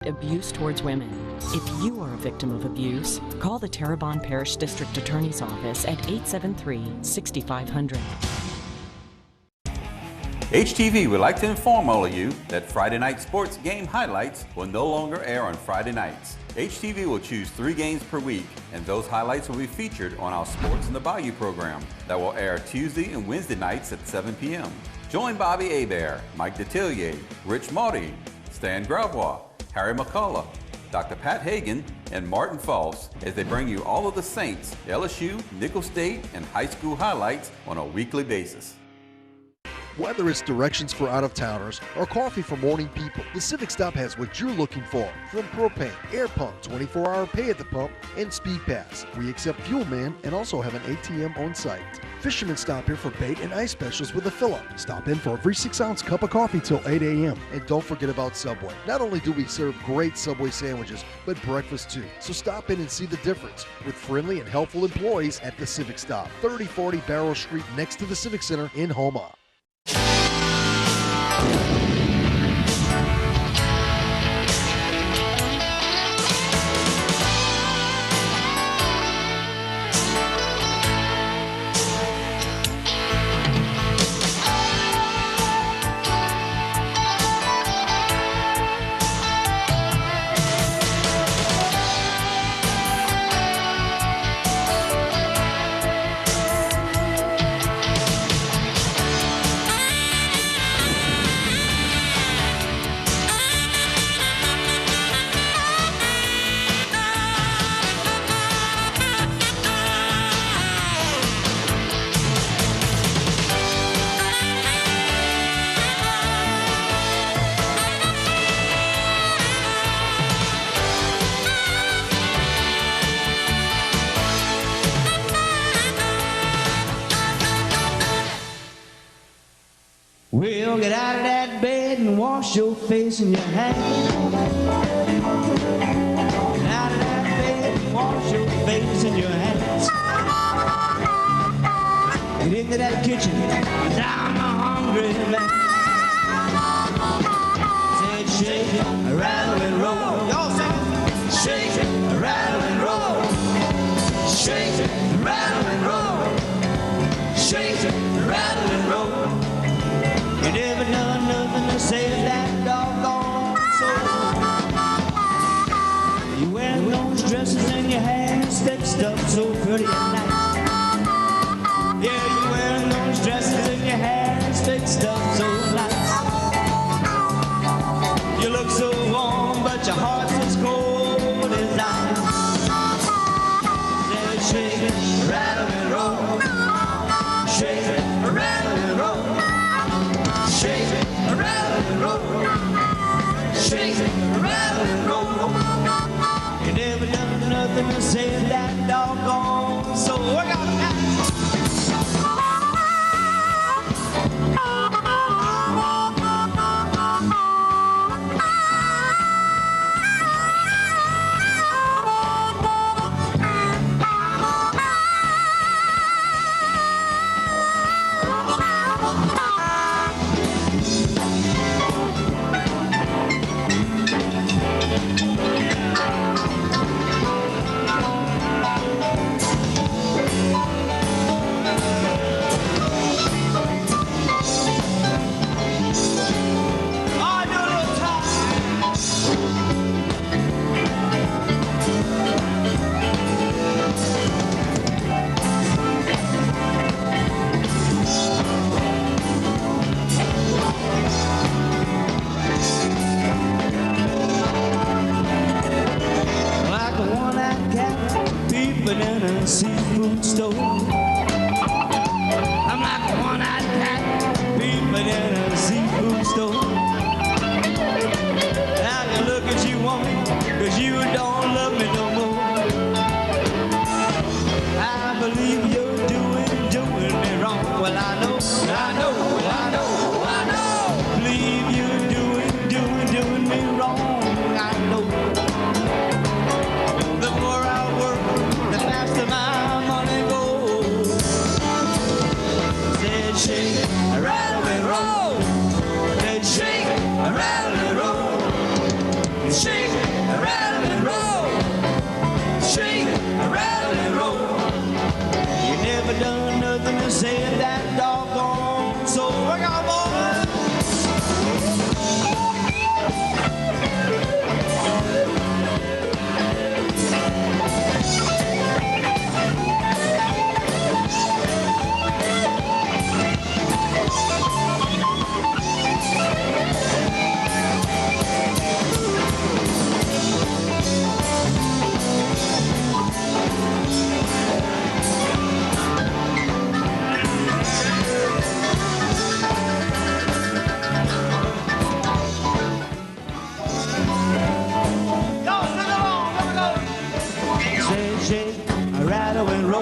abuse towards women. If you are a victim of abuse, call the Terrebonne Parish District Attorney's Office at 873-6500. HTV would like to inform all of you that Friday night sports game highlights will no longer air on Friday nights. HTV will choose 3 games per week, and those highlights will be featured on our Sports in the Bayou program that will air Tuesday and Wednesday nights at 7 p.m. Join Bobby Hebert, Mike Detillier, Rich Marty, Stan Gravois, Harry McCullough, Dr. Pat Hagan, and Martin False as they bring you all of the Saints, LSU, Nicholls State, and high school highlights on a weekly basis. Whether it's directions for out-of-towners or coffee for morning people, the Civic Stop has what you're looking for. From propane, air pump, 24-hour pay at the pump, and Speed Pass. We accept Fuel Man and also have an ATM on site. Fishermen stop here for bait and ice specials with a fill-up. Stop in for a free 6-ounce cup of coffee till 8 a.m. And don't forget about Subway. Not only do we serve great Subway sandwiches, but breakfast too. So stop in and see the difference with friendly and helpful employees at the Civic Stop. 3040 Barrow Street next to the Civic Center in Houma. Well, get out of that bed and wash your face and your hands. Get out of that bed and wash your face and your hands. Get into that kitchen, I'm a hungry man. Said shake it, rattle and roll. Y'all say shake it, rattle and roll. Shake it, rattle and roll. Shake it, rattle and roll. You never done nothing to save that doggone soul. You wearing those dresses and your hair fixed up so pretty at night. Yeah, you wearing those dresses and your hair fixed up so nice. You look so warm, but your heart's as cold as ice. Said shake it, rattle and roll. Shake it, rattle and roll. Shake it, rattle and roll. Shake it, rattle and roll. You never done nothing to save that doggone soul. Work out now.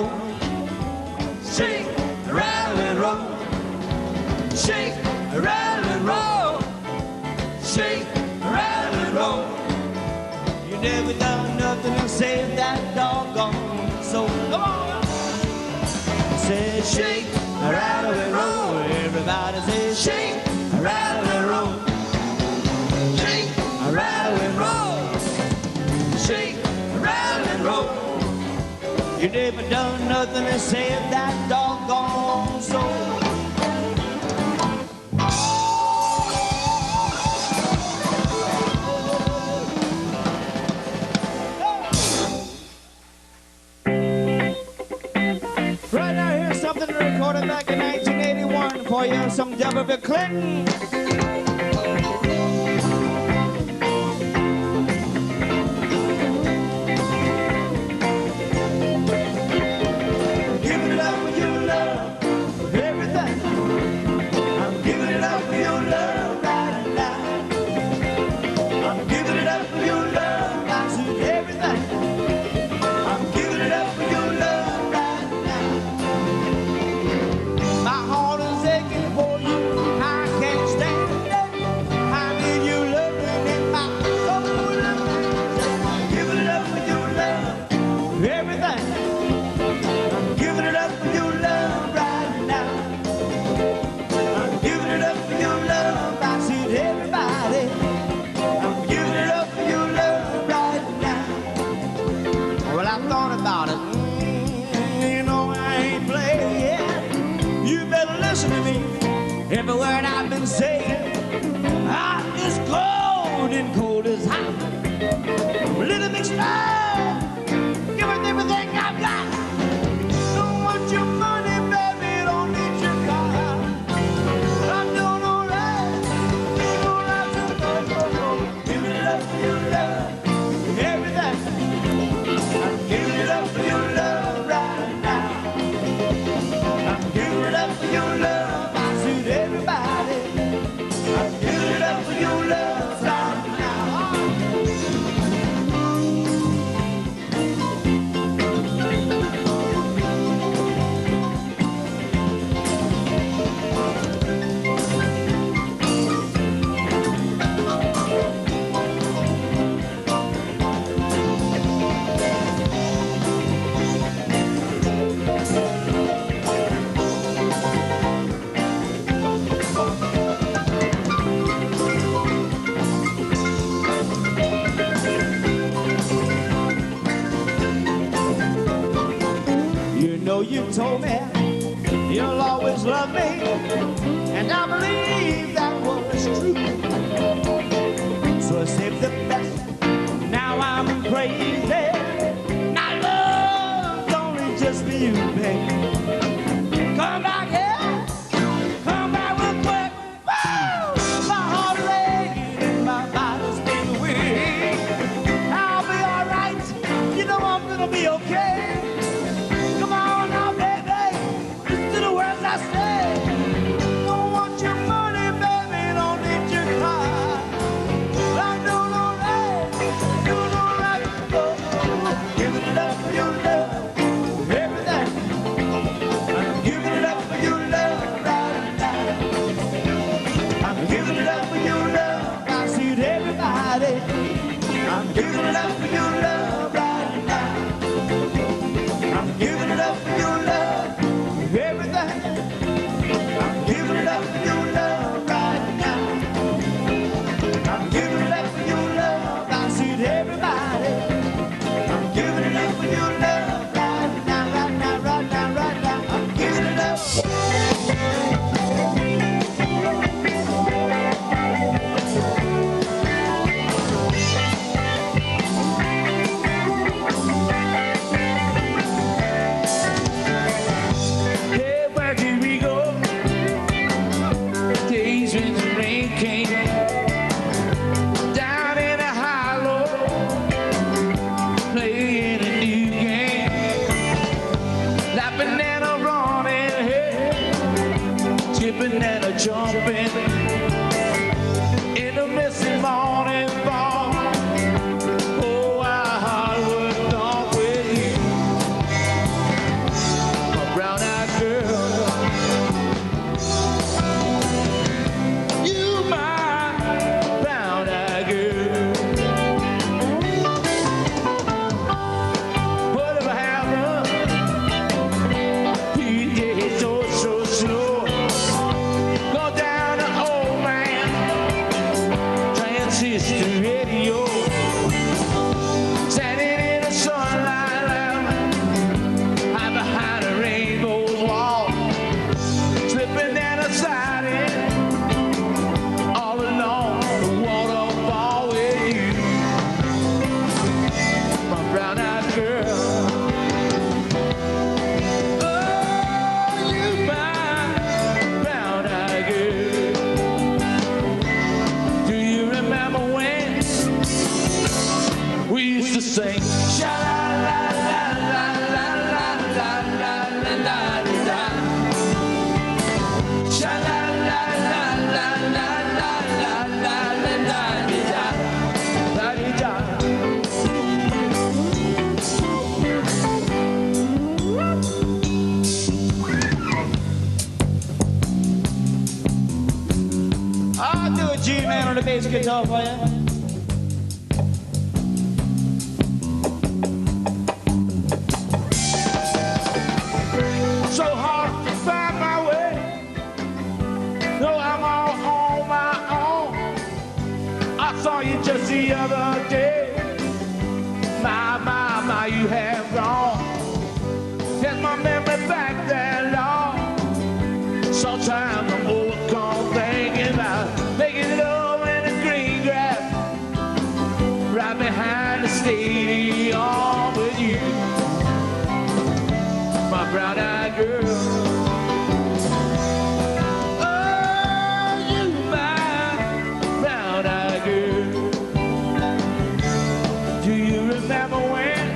roll. Shake, rattle, and roll. Shake, rattle, and roll. Shake, rattle, and roll. You never done nothing to save that doggone soul. Come on. Say shake, rattle, and roll. Everybody say shake, rattle, and roll. Shake, rattle, and roll. Shake, rattle, and roll. You never done nothing to save that doggone soul. Right now, here's something recorded back in 1981 for you, some W. Clinton. Giving it up for your love, everything. I'm giving it up for your love right now. I'm giving it up for your love, I said everything. I'm giving it up for your love right now. My heart is aching for you, I can't stand it. I need you loving in my soul. I'm giving it up for your love, everything. I'm giving it up for your love right now. I'm giving it up for your love, I said everybody. I'm giving it up for your love right now. Well, I thought about it. You know I ain't playing. You better listen to me. Every word I've been saying. Hot is cold and cold is hot. A little mixed up. Give it everything I've got. Don't want your money, baby. Don't need your car. I'm doing all right. Doing all right. Give it up for your love. Everything. I'm giving it up for your love right now. I'm giving it up for your love. I said everybody. I'm giving it up for your love right now. You know you told me you'll always love me, and I believe that was true. So I saved the best. Now I'm crazy. My love's only just for you, babe. Come back here. Come back real quick. Woo! My heart is aching and my body's been weak. I'll be all right. You know I'm gonna be okay. Come on now, baby. Listen to the words I say. Don't want your money, baby. Don't need your car. I'm doing all right. Doing all right. Oh, giving it up for your love. Everything. I'm giving it up for your love right now. I'm giving it up for your love. I see everybody. I'm giving it up for your love right now. I'm giving it up for your love, everything. I'm giving it up for your love right now. I'm giving it up for your love, I see everybody. I'm giving it up for your love right now, right now, right now, right now. I'm giving it up. Hey, where did we go? Days when the rain came down in a hollow. sing. Sha-la-la-la-la-la-la-la-la-la-la-la. Sha-la-la-la-la-la-la-la-la-la-la-la. I'll do a G-man on the bass guitar for you. So hard to find my way. No, I'm all on my own. I saw you just the other day. My, you have gone. Get my memory back that long. Sometimes I'm overcome thinking about making love in the green grass right behind the stadium with you, my brown-eyed girl. Oh, you, my brown-eyed girl. Do you remember when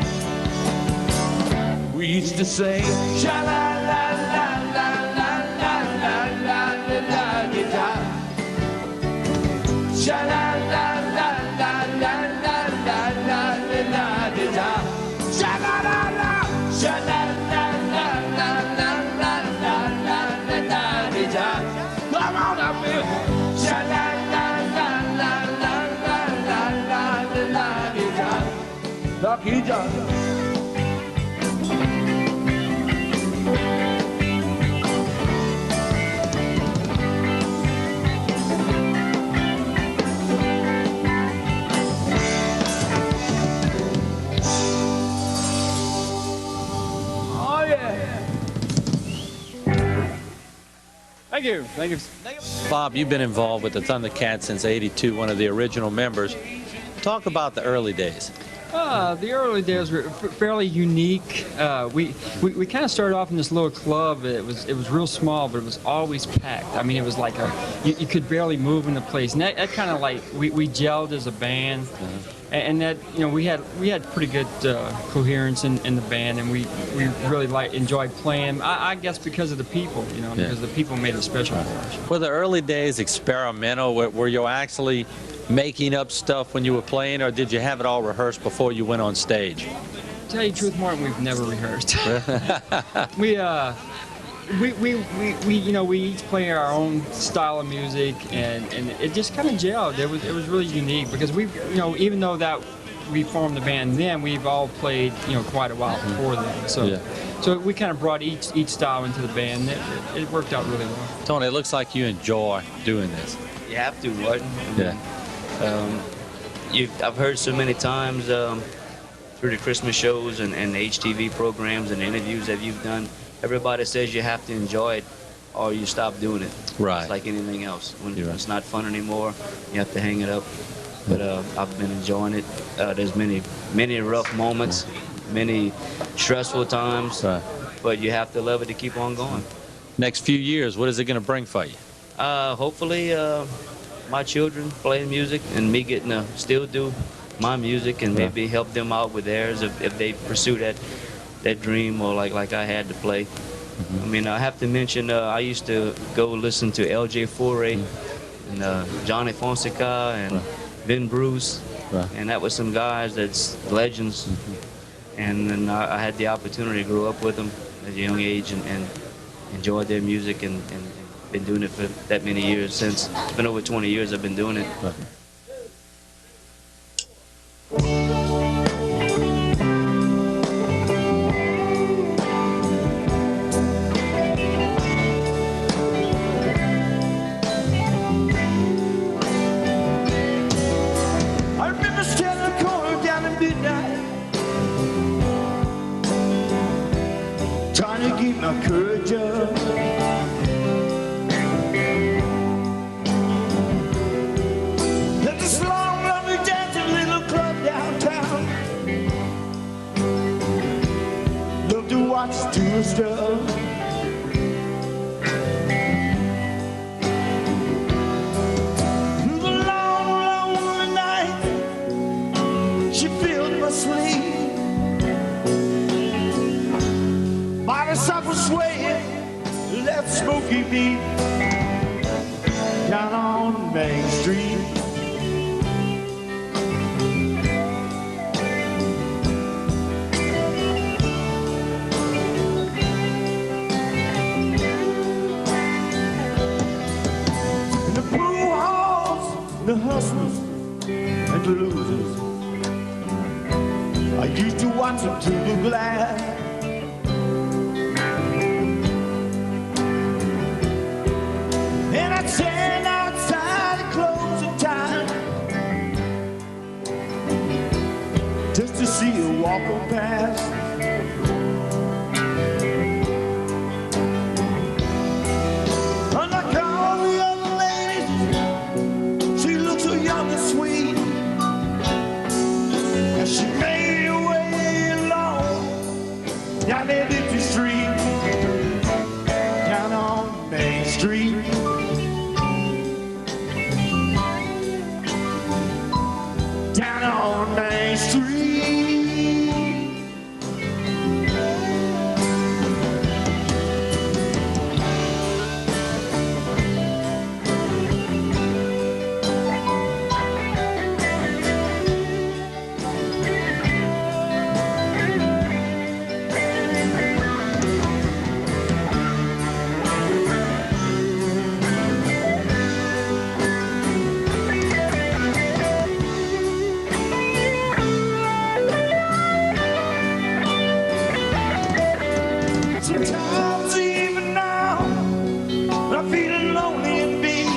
we used to sing sha-la-la-la-la-la-la-la-la-la-la-la-la? Sha-la-la-la-la-la-la-la-la-la-la-la. Sha-la-la-la, sha-la-la-la-la-la-la-la-la-la-la. Come on up here. Sha-la-la-la-la-la-la-la-la-la-la. Lucky John. Thank you. Thank you. Bob, you've been involved with the Thundercats since '82, one of the original members. Talk about the early days. The early days were fairly unique. We kind of started off in this little club. It was real small, but it was always packed. I mean, it was like you could barely move in the place. And that kind of like we gelled as a band, and that we had pretty good coherence in the band, and we really enjoyed playing. I guess because of the people, because the people made it special for us. Were the early days experimental? Were you actually making up stuff when you were playing, or did you have it all rehearsed before you went on stage? To tell you the truth, Martin, we've never rehearsed. we each play our own style of music, and it just kind of gelled. It was really unique because even though that we formed the band then, we've all played quite a while before then. So so we kind of brought each style into the band. It worked out really well. Tony, it looks like you enjoy doing this. You have to, Martin. Yeah. I've heard so many times through the Christmas shows and the HTV programs and the interviews that you've done, everybody says you have to enjoy it or you stop doing it. Right. It's like anything else. When You're right. it's not fun anymore, you have to hang it up. But I've been enjoying it. There's many rough moments, many stressful times, Right. but you have to love it to keep on going. Next few years, what is it going to bring for you? Hopefully, my children playing music and me getting to still do my music and maybe help them out with theirs if they pursue that dream or like I had to play. I mean, I have to mention I used to go listen to L.J. Foray and Johnny Fonseca and Vin Bruce, and that was some guys that's legends. And then I had the opportunity to grow up with them at a young age and enjoy their music and been doing it for that many years since. It's been over 20 years I've been doing it. I remember standing in the corner down at midnight, trying to keep my courage up. At this long, lonely, dancing little club downtown, love to watch the tourists stuff. Through the long, lonely night, she filled my asleep. Body suffer swaying, left smoky beat down on Main Street. And the pool halls, the hustlers and the losers, I used to watch them through the glass. And I'd stand outside at closing time just to see her walking past. Unlike all the other ladies, she looks so young and sweet, and she made her way along down that empty street, down on Main Street. Down on Main Street. Sometimes even now, I'm feeling lonely and beat.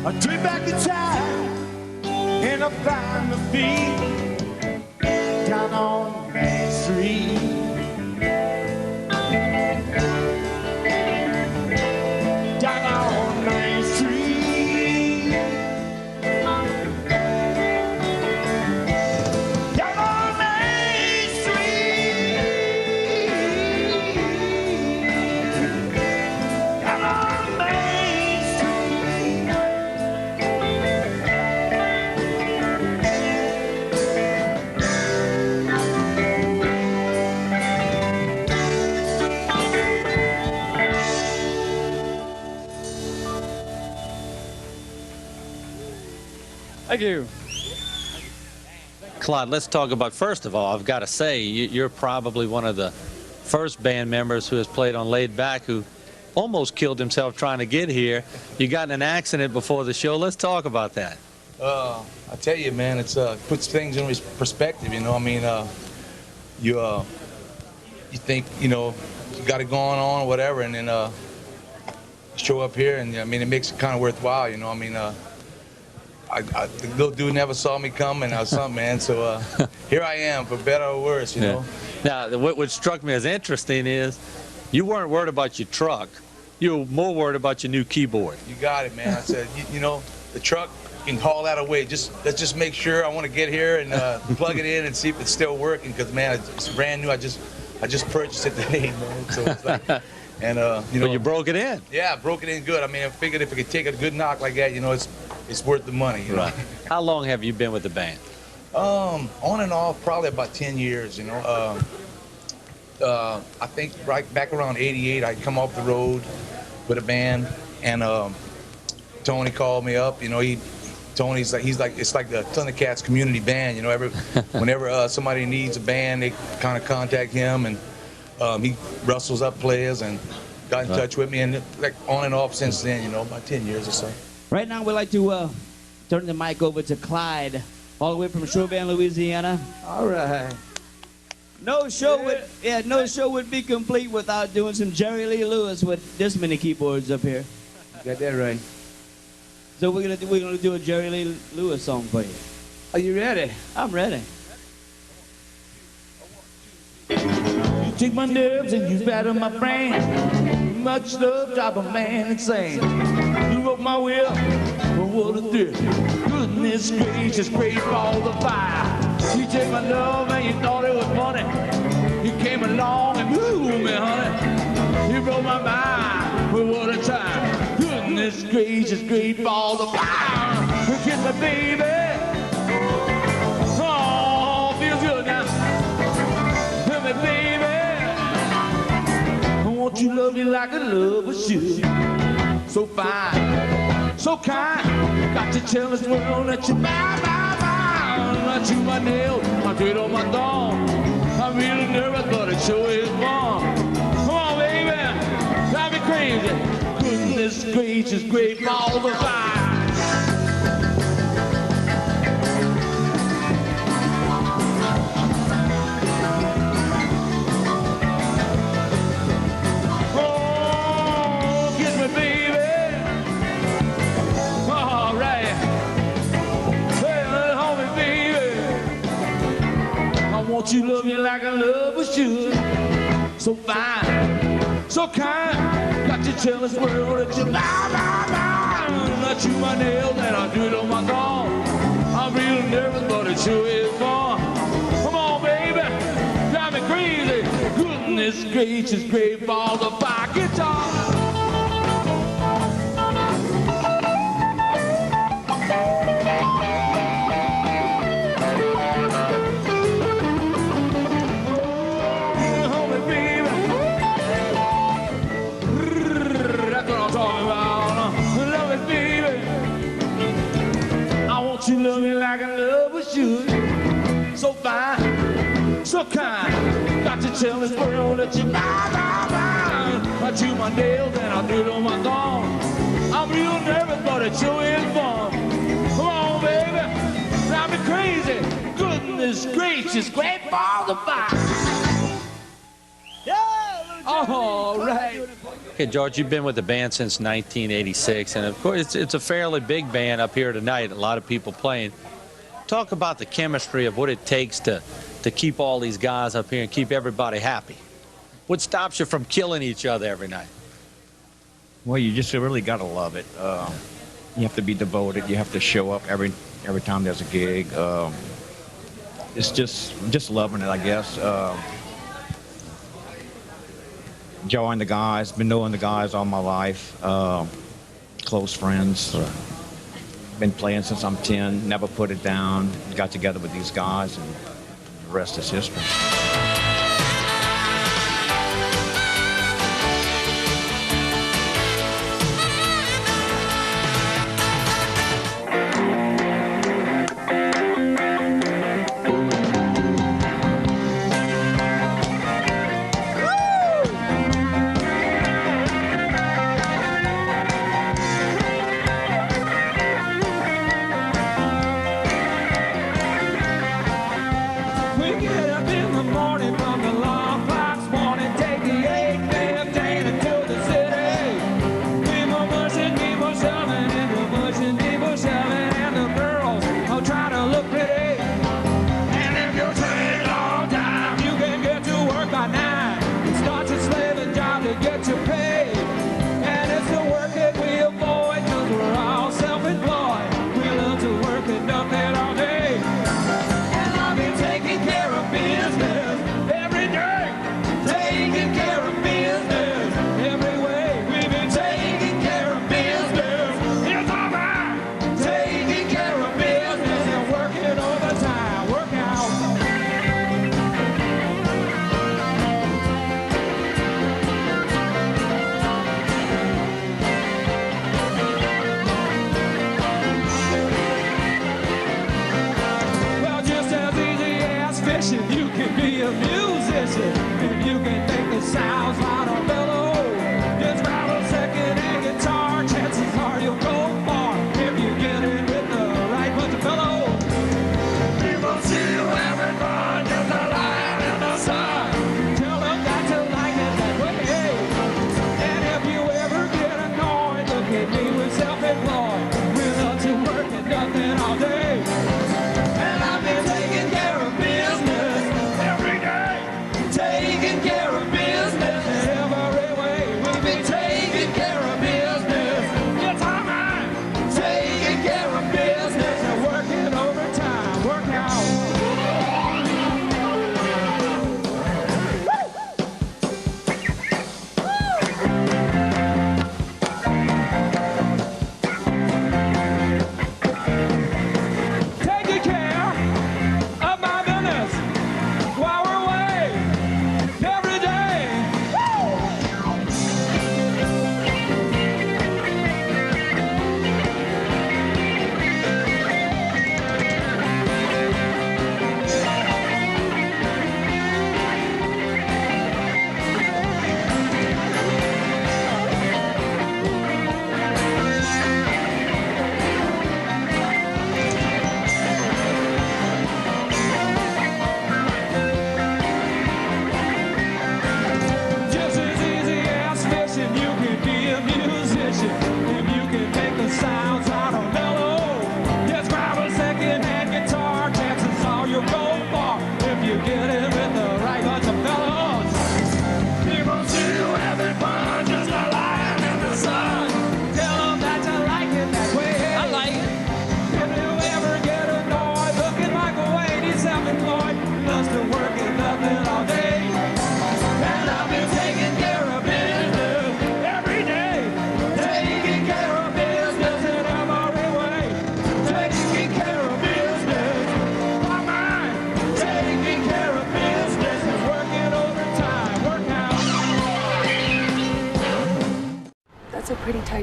I turn back the time and I find my feet down on Main Street. Down on Main Street. Down on Main Street. Down on Main Street. Thank you. Clyde, let's talk about, first of all, I've got to say, you're probably one of the first band members who has played on Laid Back who almost killed himself trying to get here. You got in an accident before the show. Let's talk about that. I tell you, man, it's puts things in perspective. You know, I mean, you think, you know, you got it going on or whatever, and then show up here, and I mean, it makes it kind of worthwhile. You know, I mean, the little dude never saw me coming or something, man. So here I am, for better or worse. You know. Now, what struck me as interesting is you weren't worried about your truck. You were more worried about your new keyboard. You got it, man. I said, you know, the truck, you can haul that away. Let's just make sure. I want to get here and plug it in and see if it's still working. Because, man, it's brand new. I just purchased it today, man. So it's like, and you know. But you broke it in. Yeah, I broke it in good. I mean, I figured if I could take a good knock like that, you know, it's worth the money. You know? Right. How long have you been with the band? On and off, probably about 10 years. You know. I think right back around '88, I come off the road with a band, and Tony called me up. You know, Tony's like, it's like the Thundercats community band. You know, whenever somebody needs a band, they kind of contact him, and he rustles up players and got in touch with me, and like on and off since then. You know, about 10 years or so. Right now, we'd like to turn the mic over to Clyde, all the way from Chauvin, Louisiana. All right. No show would be complete without doing some Jerry Lee Lewis with this many keyboards up here. Got that right. So we're gonna do a Jerry Lee Lewis song for you. Are you ready? I'm ready. You take my nerves and you batter my brain. Much love drive a man insane. You broke my will, but what a thrill. Goodness gracious, great ball of fire. You take my love and you thought it was funny. You came along and moved me, honey. You broke my mind, but what a time. Goodness gracious, great ball of fire. You kiss me, baby. like a lover should. So fine, so kind, got to tell this world that you're mine, mine, mine. I chew my nails, I do it on my thumb. I'm really nervous, but it sure is fun. Come on, baby, drive me crazy. Goodness gracious, great balls of fire. Won't you love me like a lover should? So fine, so kind, got to tell this world that you're mine, mine, mine. I chew my nails and I do it on my thumb. I'm real nervous, but it sure is fun. Come on, baby, drive me crazy. Goodness gracious, great balls of fire guitar. You love me like a lover should. So fine, so kind, got to tell this world that you're mine, mine, mine. I chew my nails and I do it on my thumb. I'm real nervous, but it sure is fun. Come on, baby, drive me crazy. Goodness gracious, great balls of fire. All right. Okay, George, you've been with the band since 1986, and of course it's a fairly big band up here tonight, a lot of people playing. Talk about the chemistry of what it takes to keep all these guys up here and keep everybody happy. What stops you from killing each other every night? Well, you just really got to love it. You have to be devoted. You have to show up every time there's a gig. It's just loving it, I guess. Enjoying the guys, been knowing the guys all my life, close friends. Been playing since I'm 10, never put it down. Got together with these guys, and the rest is history. Taking care of business.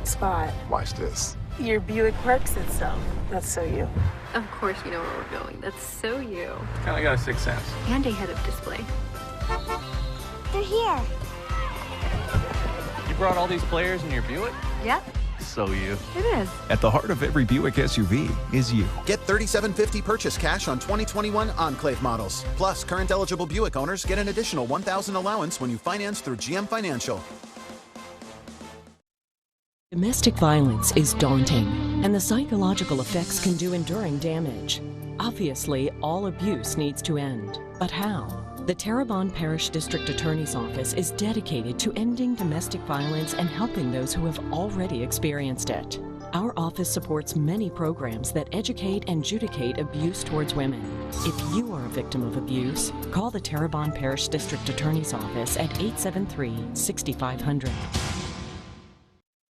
perfect spot. Watch this. Your Buick Parks itself. That's so you. Of course you know where we're going. That's so you. Kind of got a sixth sense. And a head-up display. They're here. You brought all these players in your Buick? Yep. So you. It is. At the heart of every Buick SUV is you. Get $3,750 purchase cash on 2021 Enclave models. Plus, current eligible Buick owners get an additional $1,000 allowance when you finance through GM Financial. Domestic violence is daunting, and the psychological effects can do enduring damage. Obviously, all abuse needs to end. But how? The Terrebonne Parish District Attorney's Office is dedicated to ending domestic violence and helping those who have already experienced it. Our office supports many programs that educate and adjudicate abuse towards women. If you are a victim of abuse, call the Terrebonne Parish District Attorney's Office at 873-6500.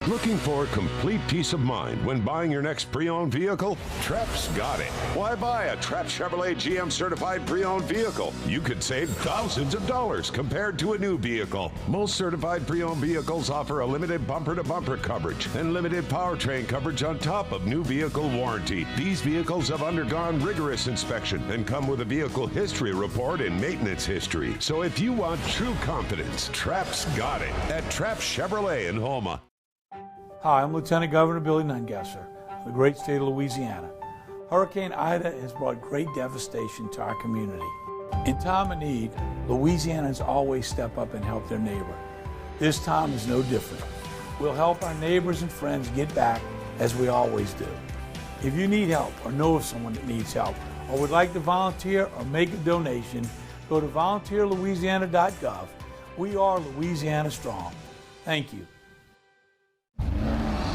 Looking for complete peace of mind when buying your next pre-owned vehicle? Trep's got it. Why buy a Trep Chevrolet GM certified pre-owned vehicle? You could save thousands of dollars compared to a new vehicle. Most certified pre-owned vehicles offer a limited bumper-to-bumper coverage and limited powertrain coverage on top of new vehicle warranty. These vehicles have undergone rigorous inspection and come with a vehicle history report and maintenance history. So if you want true confidence, Trep's got it at Trep Chevrolet in Houma. Hi, I'm Lieutenant Governor Billy Nungesser of the great state of Louisiana. Hurricane Ida has brought great devastation to our community. In time of need, Louisianans always step up and help their neighbor. This time is no different. We'll help our neighbors and friends get back as we always do. If you need help or know of someone that needs help or would like to volunteer or make a donation, go to volunteerlouisiana.gov. We are Louisiana Strong. Thank you.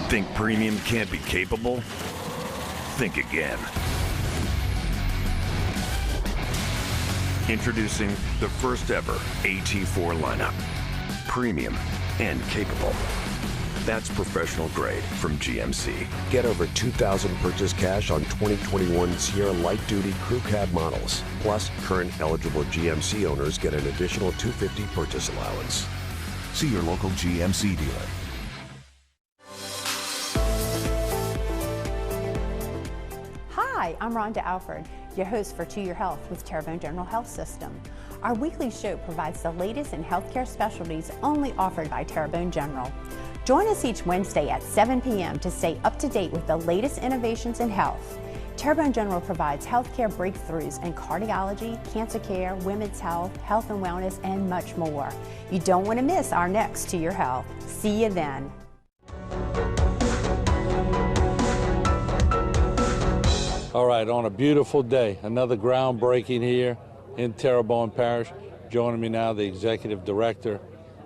Think premium can't be capable? Think again. Introducing the first ever AT4 lineup. Premium and capable. That's professional grade from GMC. Get over $2,000 purchase cash on 2021 Sierra light duty crew cab models. Plus, current eligible GMC owners get an additional $250 purchase allowance. See your local GMC dealer. Hi, I'm Rhonda Alford, your host for To Your Health with Terrebonne General Health System. Our weekly show provides the latest in healthcare specialties only offered by Terrebonne General. Join us each Wednesday at 7 p.m. to stay up to date with the latest innovations in health. Terrebonne General provides healthcare breakthroughs in cardiology, cancer care, women's health, health and wellness, and much more. You don't want to miss our next To Your Health. See you then. All right, on a beautiful day, another groundbreaking here in Terrebonne Parish. Joining me now, the Executive Director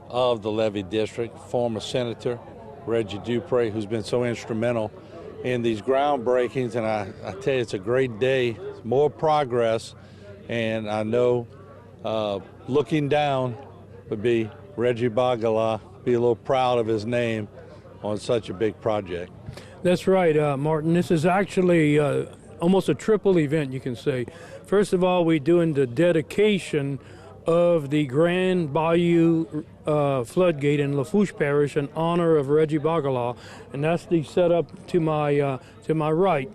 of the Levy District, former Senator Reggie Dupree, who's been so instrumental in these groundbreakings. And I tell you, it's a great day, more progress. And I know looking down would be Reggie Bagala, be a little proud of his name on such a big project. That's right, Martin. This is actually almost a triple event, you can say. First of all, we're doing the dedication of the Grand Bayou floodgate in Lafourche Parish in honor of Reggie Bagala, and that's the setup to my right.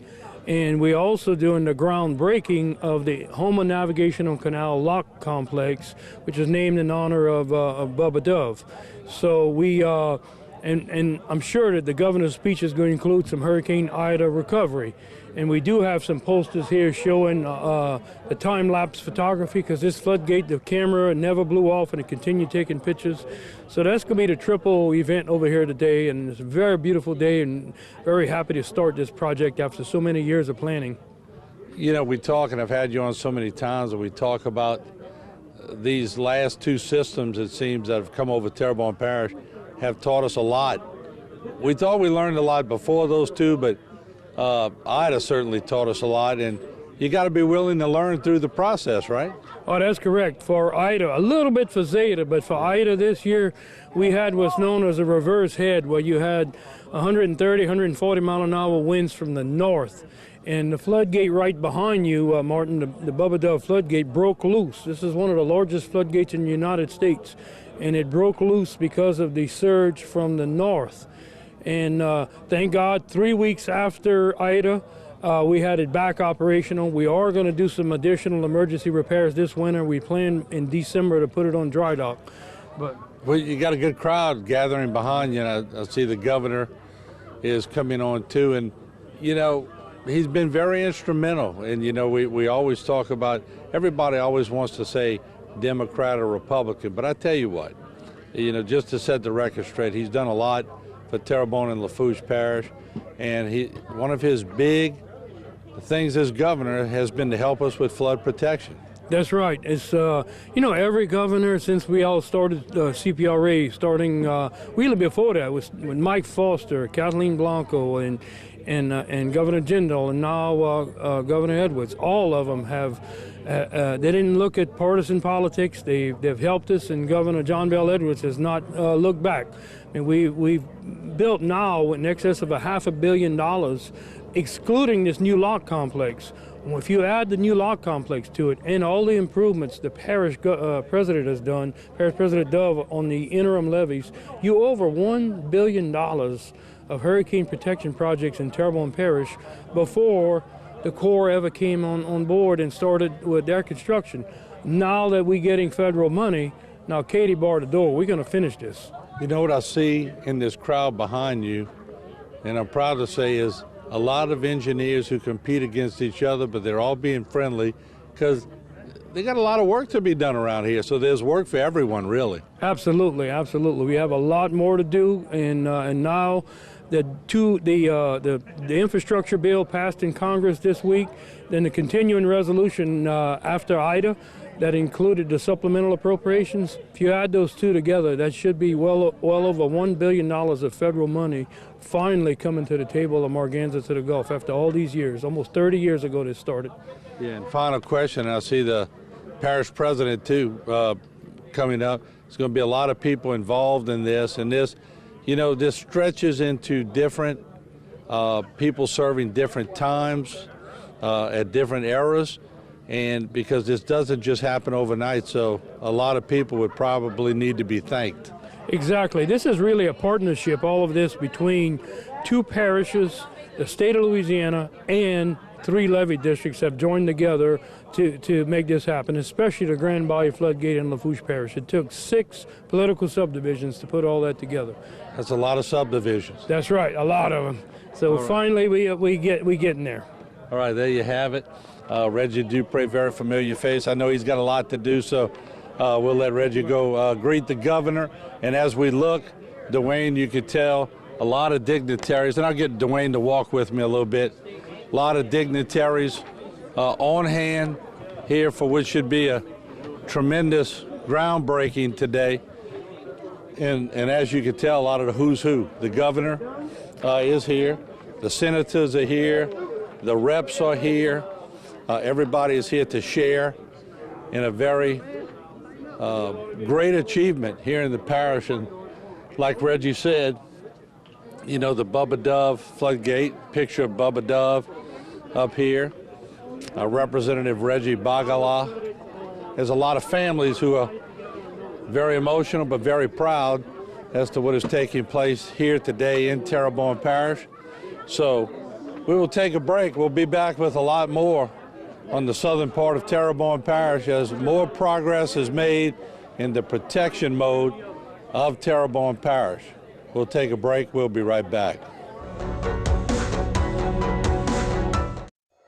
And we're also doing the groundbreaking of the Houma Navigational Canal Lock Complex, which is named in honor of Bubba Dove. So we and I'm sure that the governor's speech is going to include some Hurricane Ida recovery. And we do have some posters here showing the time-lapse photography, because this floodgate, the camera never blew off and it continued taking pictures. So that's going to be the triple event over here today, and it's a very beautiful day and very happy to start this project after so many years of planning. You know, we talk, and I've had you on so many times, and we talk about these last two systems, it seems, that have come over Terrebonne Parish have taught us a lot. We thought we learned a lot before those two, but Ida certainly taught us a lot, and you got to be willing to learn through the process, right? Oh, that's correct. For Ida, a little bit for Zeta, but for Ida this year, we had what's known as a reverse head, where you had 130, 140 mile an hour winds from the north. And the floodgate right behind you, Martin, the Bubba Dove floodgate, broke loose. This is one of the largest floodgates in the United States, and it broke loose because of the surge from the north. And thank God, 3 weeks after Ida, we had it back operational. We are going to do some additional emergency repairs this winter. We plan in December to put it on dry dock. But well, you got a good crowd gathering behind you. And I see the governor is coming on too. And, you know, he's been very instrumental. And, you know, we always talk about, everybody always wants to say Democrat or Republican. But I tell you what, you know, just to set the record straight, he's done a lot for Terrebonne and Lafourche Parish. And one of his big things as governor has been to help us with flood protection. That's right. It's you know, every governor since we all started CPRA, starting really before that with Mike Foster, Kathleen Blanco, and Governor Jindal, and now Governor Edwards. All of them have. They didn't look at partisan politics. They've helped us, and Governor John Bell Edwards has not looked back. I mean, we've built now in excess of $500 million, excluding this new lock complex. If you add the new lock complex to it and all the improvements the parish president has done, Parish President Dove, on the interim levees, you over $1 billion of hurricane protection projects in Terrebonne Parish before the Corps ever came on board and started with their construction. Now that we're getting federal money, now Katie barred the door. We're going to finish this. You know what I see in this crowd behind you, and I'm proud to say, is a lot of engineers who compete against each other, but they're all being friendly because they got a lot of work to be done around here. So there's work for everyone, really. Absolutely, absolutely. We have a lot more to do, and now the infrastructure bill passed in Congress this week, then the continuing resolution after Ida that included the supplemental appropriations. If you add those two together, that should be well over $1 billion of federal money finally coming to the table of Marganza to the Gulf after all these years. Almost 30 years ago this started. Yeah, and final question, I see the parish president too coming up. There's going to be a lot of people involved in this, and this, you know, this stretches into different people serving different times at different eras. And because this doesn't just happen overnight, so a lot of people would probably need to be thanked. Exactly. This is really a partnership, all of this, between two parishes, the state of Louisiana, and 3 levee districts have joined together to make this happen, especially the Grand Bayou Floodgate and Lafourche Parish. It took 6 political subdivisions to put all that together. That's a lot of subdivisions. That's right, a lot of them. So finally we getting there. All right, there you have it. Reggie Dupree, very familiar face. I know he's got a lot to do, so we'll let Reggie go greet the governor. And as we look, Dwayne, you could tell a lot of dignitaries, and I'll get Dwayne to walk with me a little bit. A lot of dignitaries on hand here for what should be a tremendous groundbreaking today. And as you can tell, a lot of the who's who. The governor is here. The senators are here. The reps are here. Everybody is here to share in a very great achievement here in the parish. And like Reggie said, you know, the Bubba Dove floodgate, picture of Bubba Dove up here. Representative Reggie Bagala. There's a lot of families who are very emotional but very proud as to what is taking place here today in Terrebonne Parish. So we will take a break. We'll be back with a lot more on the southern part of Terrebonne Parish as more progress is made in the protection mode of Terrebonne Parish. We'll take a break. We'll be right back.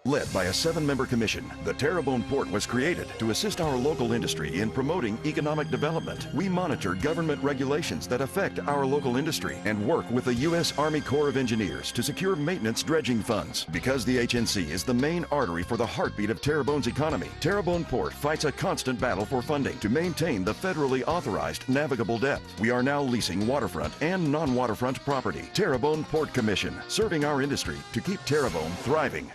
Led by a 7-member commission, the Terrebonne Port was created to assist our local industry in promoting economic development. We monitor government regulations that affect our local industry and work with the U.S. Army Corps of Engineers to secure maintenance dredging funds. Because the HNC is the main artery for the heartbeat of Terrebonne's economy, Terrebonne Port fights a constant battle for funding to maintain the federally authorized navigable depth. We are now leasing waterfront and non-waterfront property. Terrebonne Port Commission, serving our industry to keep Terrebonne thriving.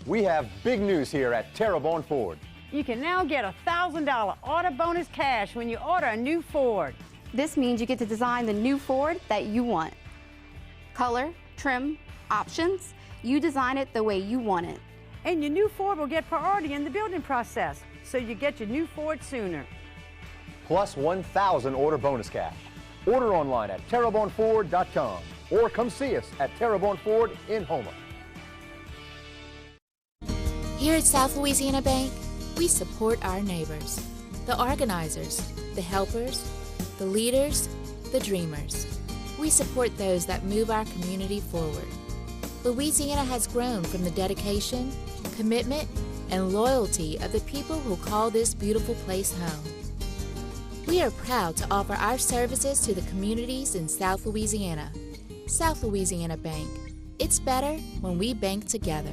We have big news here at Terrebonne Ford. You can now get a $1,000 auto bonus cash when you order a new Ford. This means you get to design the new Ford that you want. Color, trim, options, you design it the way you want it. And your new Ford will get priority in the building process, so you get your new Ford sooner. Plus 1,000 order bonus cash. Order online at terrebonford.com or come see us at Terrebonne Ford in Houma. Here at South Louisiana Bank, we support our neighbors, the organizers, the helpers, the leaders, the dreamers. We support those that move our community forward. Louisiana has grown from the dedication, commitment, and loyalty of the people who call this beautiful place home. We are proud to offer our services to the communities in South Louisiana. South Louisiana Bank. It's better when we bank together.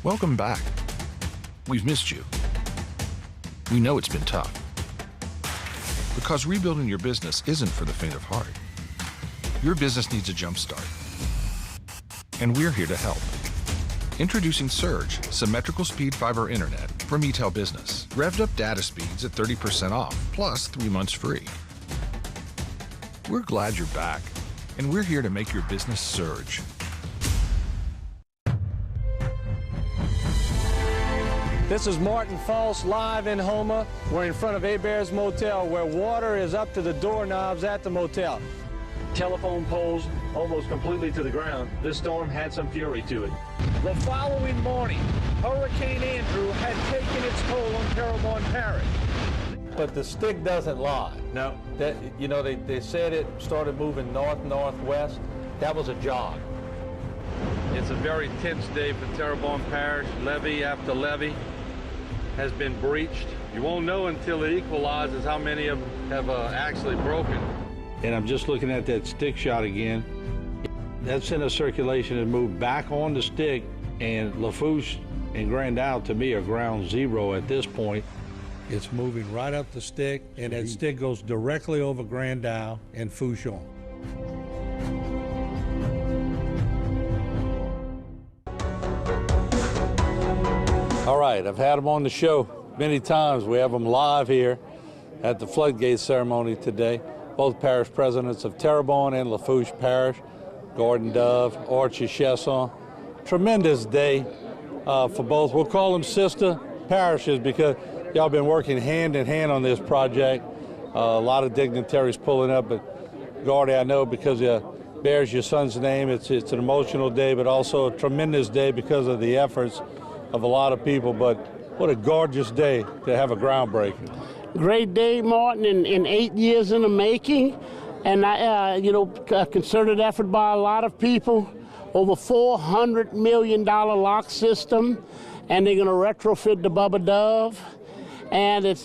Welcome back. We've missed you. We know it's been tough. Because rebuilding your business isn't for the faint of heart. Your business needs a jump start. And we're here to help. Introducing Surge, symmetrical speed fiber internet from eTel Business. Revved up data speeds at 30% off, plus 3 months free. We're glad you're back, and we're here to make your business surge. This is Martin False live in Houma. We're in front of Hebert's Motel where water is up to the doorknobs at the motel. Telephone poles almost completely to the ground. This storm had some fury to it. The following morning, Hurricane Andrew had taken its toll on Terrebonne Parish. But the stick doesn't lie. No. That, you know, they said it started moving north-northwest. That was a jog. It's a very tense day for Terrebonne Parish. Levee after levee has been breached. You won't know until it equalizes how many of them have actually broken. And I'm just looking at that stick shot again. That center circulation has moved back on the stick, and Lafourche and Grand Isle, to me, are ground zero at this point. It's moving right up the stick, and that stick goes directly over Grand Isle and Fouchon. All right, I've had them on the show many times. We have them live here at the floodgate ceremony today. Both parish presidents of Terrebonne and Lafourche Parish, Gordon Dove, Archie Chesson. Tremendous day for both. We'll call them sister parishes because y'all been working hand in hand on this project. A lot of dignitaries pulling up, but Gordy, I know because it bears your son's name, it's an emotional day, but also a tremendous day because of the efforts of a lot of people. But what a gorgeous day to have a groundbreaking. Great day, Martin, in 8 years in the making, and a concerted effort by a lot of people. Over $400 million lock system, and they're going to retrofit the Bubba Dove, and it's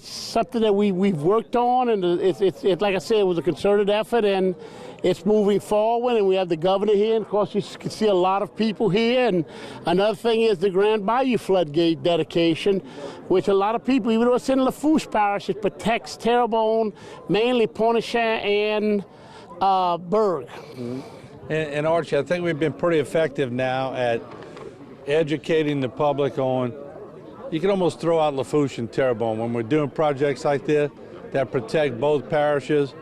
something that we've worked on, and it's like I said, it was a concerted effort, and it's moving forward, and we have the governor here, and of course you can see a lot of people here. And another thing is the Grand Bayou floodgate dedication, which a lot of people, even though it's in Lafourche Parish, it protects Terrebonne, mainly Pointe-aux-Chenes and Berg. Mm-hmm. And Archie, I think we've been pretty effective now at educating the public on, you can almost throw out Lafourche and Terrebonne. When we're doing projects like this that protect both parishes,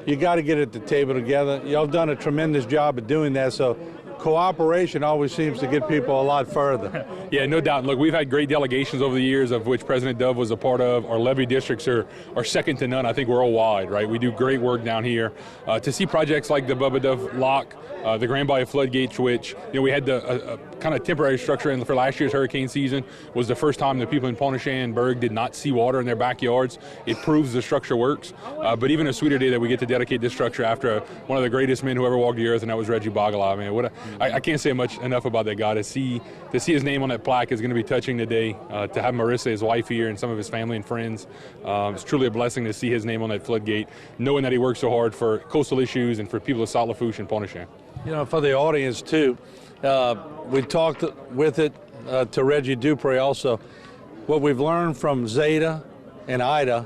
you got to get at the table together. Y'all done a tremendous job of doing that, so cooperation always seems to get people a lot further. Yeah, no doubt. Look, we've had great delegations over the years, of which President Dove was a part of. Our levee districts are second to none, I think, worldwide, right? We do great work down here. To see projects like the Bubba Dove Lock, the Grand Bayou floodgates, which, we had the kind of temporary structure in for last year's hurricane season, was the first time that people in Pointe-aux-Chenes and Berg did not see water in their backyards. It proves the structure works. But even a sweeter day that we get to dedicate this structure after one of the greatest men who ever walked the earth, and that was Reggie Bogala. Man, I can't say much enough about that guy. To see his name on that plaque is going to be touching today. To have Marissa, his wife, here, and some of his family and friends, it's truly a blessing to see his name on that floodgate, knowing that he works so hard for coastal issues and for people of South Lafourche and Pointe-aux-Chenes. For the audience too, we talked with it to Reggie Dupree also. What we've learned from Zeta and Ida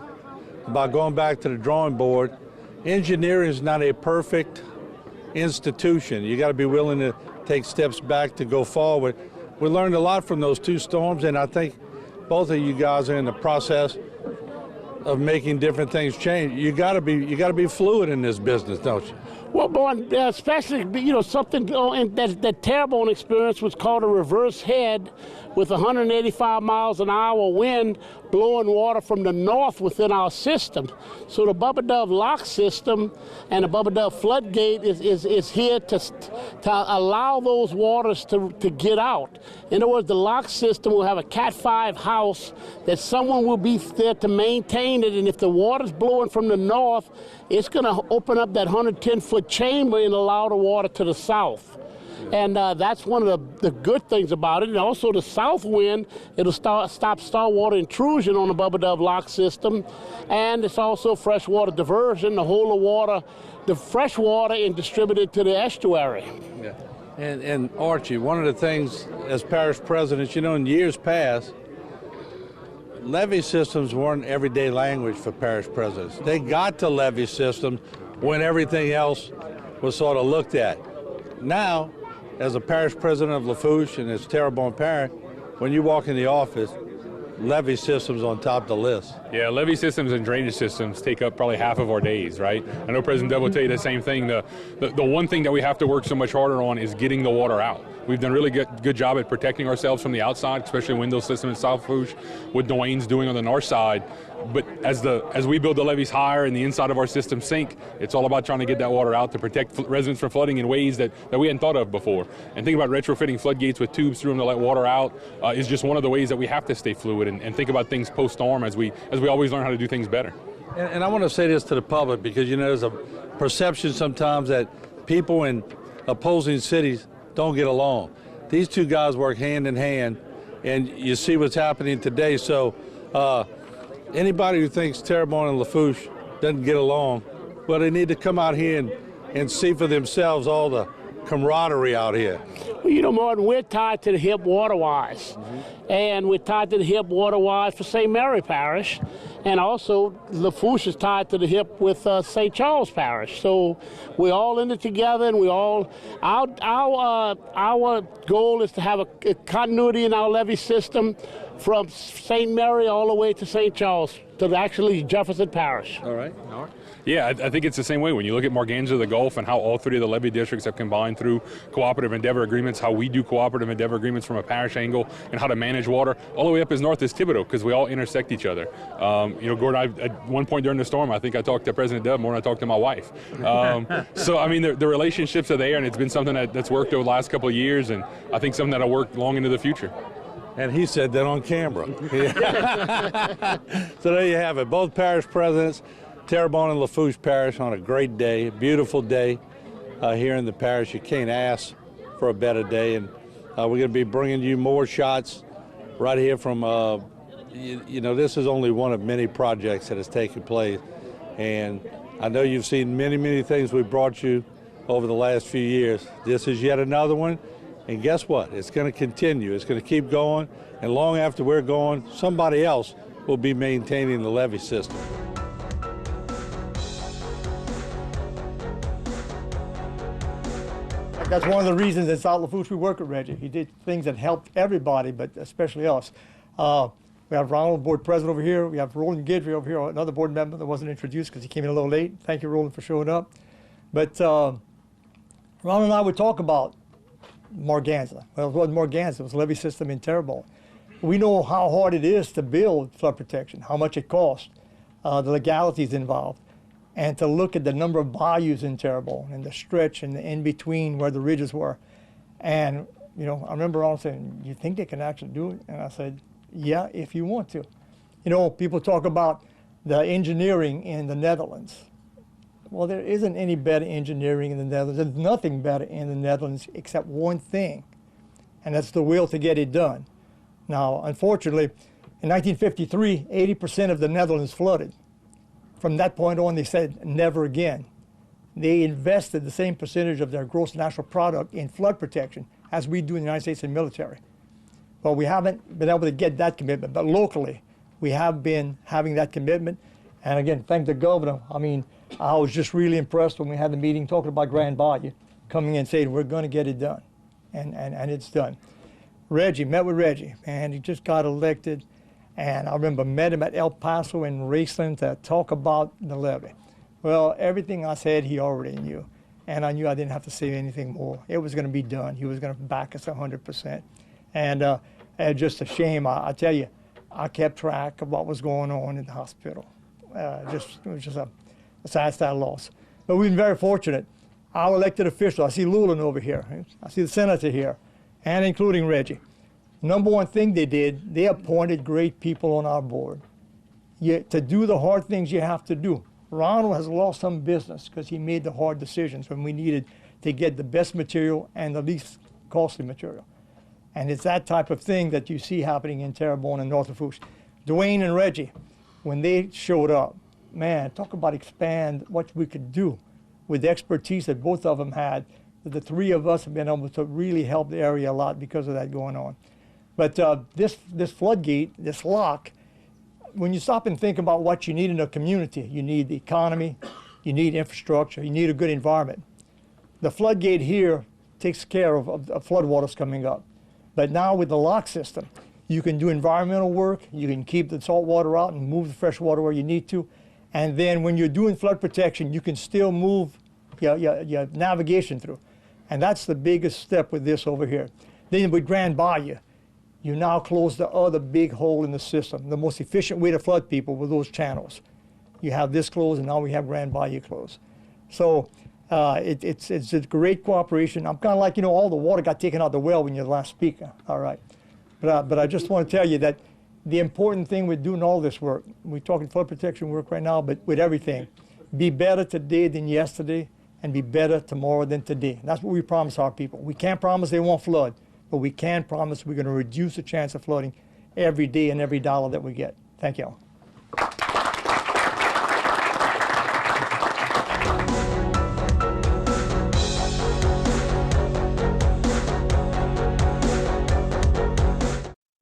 about going back to the drawing board, engineering is not a perfect institution. You got to be willing to take steps back to go forward. We learned a lot from those two storms, and I think both of you guys are in the process of making different things change. You got to be fluid in this business, don't you? Well, boy, especially, something that Terrebonne experience was called a reverse head with 185 miles an hour wind blowing water from the north within our system. So the Bubba Dove lock system and the Bubba Dove floodgate is here to allow those waters to get out. In other words, the lock system will have a Cat 5 house that someone will be there to maintain it, and if the water's blowing from the north, it's going to open up that 110-foot chamber and allow the water to the south. And that's one of the good things about it. And also the south wind, it'll stop saltwater intrusion on the Bubba Dove lock system. And it's also freshwater diversion, the whole of water, the fresh water, and distributed to the estuary. Yeah. And Archie, one of the things as parish presidents, in years past, levee systems weren't everyday language for parish presidents. They got to levee systems when everything else was sort of looked at. Now, as a parish president of Lafourche and as Terrebonne Parish, when you walk in the office, levee systems on top of the list. Yeah, levee systems and drainage systems take up probably half of our days, right? I know President Dove will tell you the same thing. The one thing that we have to work so much harder on is getting the water out. We've done a really good job at protecting ourselves from the outside, especially window system in South Lafourche, what Dwayne's doing on the north side. But as we build the levees higher and the inside of our system sink, it's all about trying to get that water out to protect residents from flooding in ways that we hadn't thought of before. And think about retrofitting floodgates with tubes through them to let water out is just one of the ways that we have to stay fluid and think about things post-storm as we always learn how to do things better. And I want to say this to the public because, there's a perception sometimes that people in opposing cities don't get along. These two guys work hand in hand, and you see what's happening today. So anybody who thinks Terrebonne and Lafourche doesn't get along, well, they need to come out here and see for themselves all the camaraderie out here. Well, Martin, we're tied to the hip water-wise, and we're tied to the hip water-wise for St. Mary Parish, and also Lafourche is tied to the hip with St. Charles Parish. So we're all in it together, and our goal is to have a continuity in our levee system from St. Mary all the way to St. Charles, to actually Jefferson Parish. All right. Yeah, I think it's the same way. When you look at Morganza, the Gulf, and how all three of the levee districts have combined through cooperative endeavor agreements, how we do cooperative endeavor agreements from a parish angle, and how to manage water, all the way up as north as Thibodeau, because we all intersect each other. Gordon, at one point during the storm, I think I talked to President Dove more than I talked to my wife. So, I mean, the relationships are there, and it's been something that's worked over the last couple of years, and I think something that'll work long into the future. And he said that on camera. So there you have it. Both parish presidents, Terrebonne and Lafourche Parish, on a great day, a beautiful day here in the parish. You can't ask for a better day. And we're going to be bringing you more shots right here from, this is only one of many projects that has taken place. And I know you've seen many, many things we brought you over the last few years. This is yet another one. And guess what? It's going to continue. It's going to keep going. And long after we're gone, somebody else will be maintaining the levee system. That's one of the reasons in South Lafourche we work with Reggie. He did things that helped everybody, but especially us. We have Ronald, board president over here. We have Roland Guidry over here, another board member that wasn't introduced because he came in a little late. Thank you, Roland, for showing up. But Ronald and I would talk about Morganza. Well, it wasn't Morganza, it was a levee system in Terrebonne. We know how hard it is to build flood protection, how much it costs, the legalities involved, and to look at the number of bayous in Terrebonne and the stretch and the in-between where the ridges were. And, I remember Ronald saying, you think they can actually do it? And I said, yeah, if you want to. People talk about the engineering in the Netherlands. Well, there isn't any better engineering in the Netherlands. There's nothing better in the Netherlands except one thing, and that's the will to get it done. Now, unfortunately, in 1953, 80% of the Netherlands flooded. From that point on, they said, never again. They invested the same percentage of their gross national product in flood protection as we do in the United States military. Well, we haven't been able to get that commitment, but locally, we have been having that commitment. And again, thank the governor. I was just really impressed when we had the meeting talking about Grand Bayou, coming in saying, we're going to get it done. And it's done. Reggie, met with Reggie, and he just got elected. And I remember met him at El Paso and Raceland to talk about the levee. Well, everything I said, he already knew. and I knew I didn't have to say anything more. It was going to be done. He was going to back us 100%. And just a shame, I tell you, I kept track of what was going on in the hospital. It was just a sad loss. But we've been very fortunate. Our elected officials, I see Lulin over here, I see the senator here, and including Reggie. Number one thing they did, they appointed great people on our board. To do the hard things you have to do. Ronald has lost some business because he made the hard decisions when we needed to get the best material and the least costly material. And it's that type of thing that you see happening in Terrebonne and North Lafourche. Dwayne and Reggie, when they showed up, man, talk about expand what we could do with the expertise that both of them had. The three of us have been able to really help the area a lot because of that going on. But this floodgate, this lock, when you stop and think about what you need in a community, you need the economy, you need infrastructure, you need a good environment. The floodgate here takes care of floodwaters coming up. But now with the lock system, you can do environmental work, you can keep the salt water out and move the fresh water where you need to. And then when you're doing flood protection, you can still move your navigation through. And that's the biggest step with this over here. Then with Grand Bayou, you now close the other big hole in the system. The most efficient way to flood people with those channels. You have this closed, and now we have Grand Bayou closed. So it's a great cooperation. I'm kind of like, all the water got taken out of the well when you're the last speaker, all right. But I just want to tell you that the important thing with doing all this work, we're talking flood protection work right now, but with everything, be better today than yesterday, and be better tomorrow than today. And that's what we promise our people. We can't promise they won't flood, but we can promise we're going to reduce the chance of flooding every day and every dollar that we get. Thank you.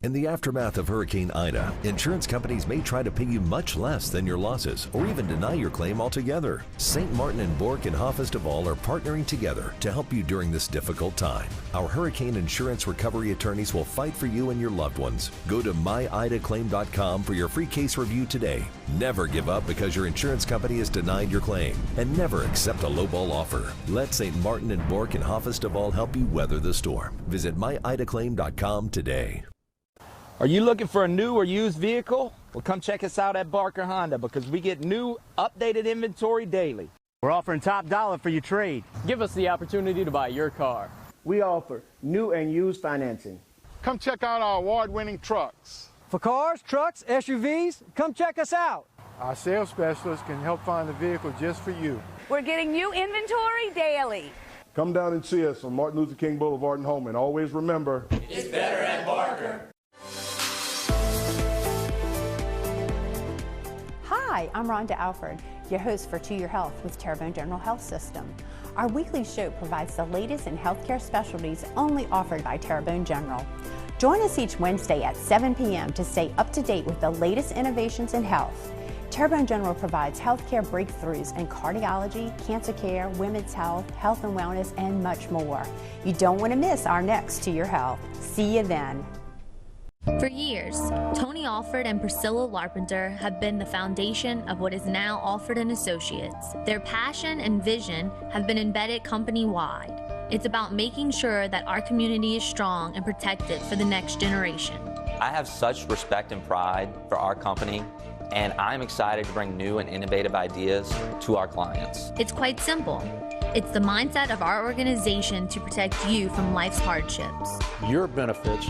In the aftermath of Hurricane Ida, insurance companies may try to pay you much less than your losses or even deny your claim altogether. St. Martin and Bork and Hoffa Duval are partnering together to help you during this difficult time. Our hurricane insurance recovery attorneys will fight for you and your loved ones. Go to myidaclaim.com for your free case review today. Never give up because your insurance company has denied your claim, and never accept a lowball offer. Let St. Martin and Bork and Hoffa Duval help you weather the storm. Visit myidaclaim.com today. Are you looking for a new or used vehicle? Well, come check us out at Barker Honda because we get new, updated inventory daily. We're offering top dollar for your trade. Give us the opportunity to buy your car. We offer new and used financing. Come check out our award-winning trucks. For cars, trucks, SUVs, come check us out. Our sales specialists can help find the vehicle just for you. We're getting new inventory daily. Come down and see us on Martin Luther King Boulevard in Holman. Always remember, it's better at Barker. Hi, I'm Rhonda Alford, your host for To Your Health with Terrebonne General Health System. Our weekly show provides the latest in healthcare specialties only offered by Terrebonne General. Join us each Wednesday at 7 p.m. to stay up to date with the latest innovations in health. Terrebonne General provides healthcare breakthroughs in cardiology, cancer care, women's health, health and wellness, and much more. You don't want to miss our next To Your Health. See you then. For years, Tony Alford and Priscilla Larpenter have been the foundation of what is now Alford & Associates. Their passion and vision have been embedded company-wide. It's about making sure that our community is strong and protected for the next generation. I have such respect and pride for our company, and I'm excited to bring new and innovative ideas to our clients. It's quite simple. It's the mindset of our organization to protect you from life's hardships. Your benefits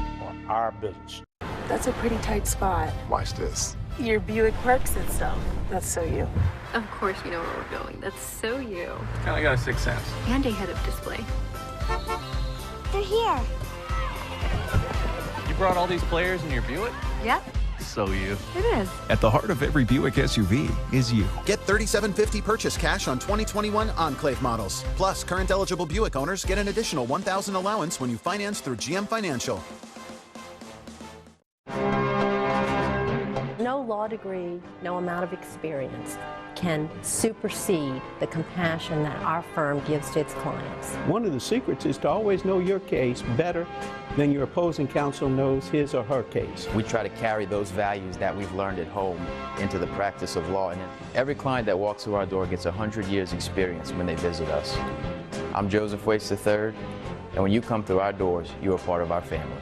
are our business. That's a pretty tight spot. Watch this. Your Buick Parks and stuff. That's so you. Of course you know where we're going. That's so you. Kind of got a sixth sense. And a head-up display. They're here. You brought all these players in your Buick? Yep. So you. It is. At the heart of every Buick SUV is you. Get $3,750 purchase cash on 2021 Enclave models. Plus, current eligible Buick owners get an additional $1,000 allowance when you finance through GM Financial. No law degree, no amount of experience can supersede the compassion that our firm gives to its clients. One of the secrets is to always know your case better than your opposing counsel knows his or her case. We try to carry those values that we've learned at home into the practice of law, and every client that walks through our door gets 100 years experience when they visit us. I'm Joseph Waits III, and when you come through our doors, you are part of our family.